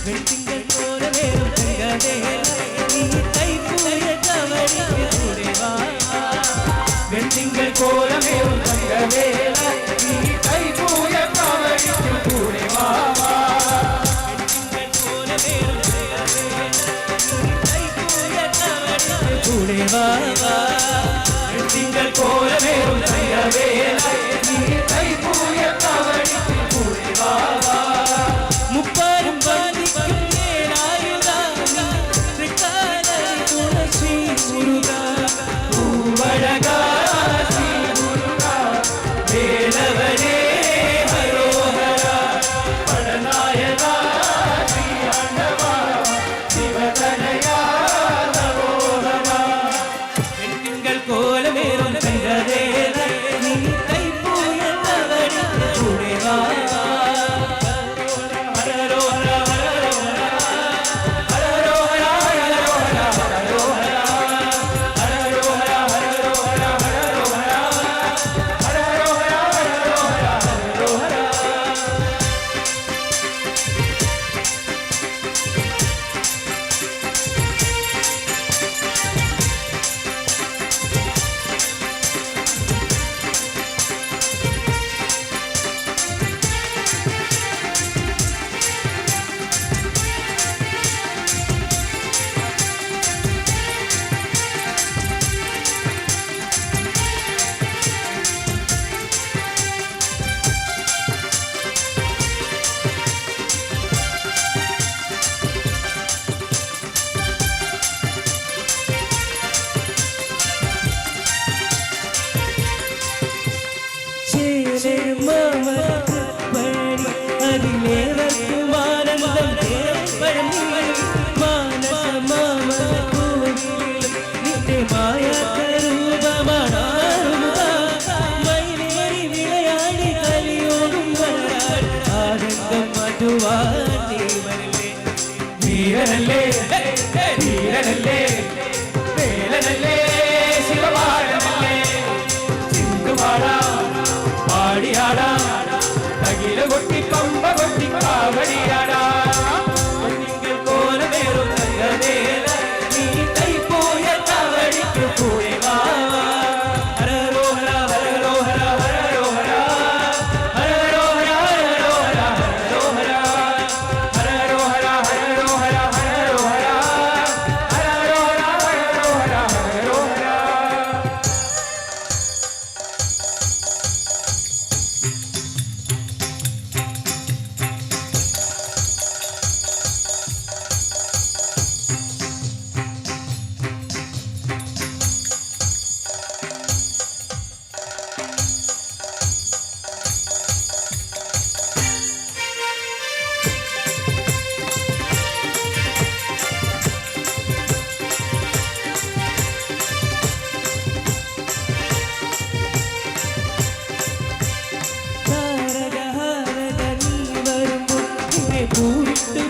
വെട്ടിങ്കൽ കോലമേറും തങ്കവേല നീ കൈപ്പൂയ കവടിക്ക് കൂടെ വാ വെട്ടിങ്കൽ കോലമേറും തങ്കവേല നീ കൈപ്പൂയ കവടിക്ക് കൂടെ വാ വെട്ടിങ്കൽ കോലമേറും തങ്കവേല നീ കൈപ്പൂയ കവടിക്ക് കൂടെ വാ വെട്ടിങ്കൽ കോലമേറും തങ്കവേല നീ കൈപ്പൂയ കവടിക്ക് കൂടെ വാ മുപ്പാരും വന്ദിക്കും നേരായുധാനി തൃക്കാലരി തുളസി മുരുക പൂവഴകാ ശ്രീ മുരുക വേലവനേ ഹരോഹര പടനായക ശ്രീ ആണ്ടവ ശിവതനയാ നവോഹര വെട്ടിങ്കൽ കോലമേറും തങ്കവേല നീ കൈപ്പൂയ കവടിക്ക് കൂടെ വാ വീരനല്ലേ വീരനല്ലേ വേലനല്ലേ ശിവപാടനല്ലേ സിന്ധുപാടാ പാടിയാടാ തകില കൊട്ടി പമ്പ കൊട്ടി കാവടിയാടാ വെട്ടിങ്കൽ കോലമേറും തങ്കവേല നീ കൈപ്പൂയ കവടിക്ക് കൂടെ വാ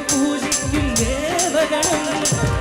പൂജിക്കും ദേവഗണം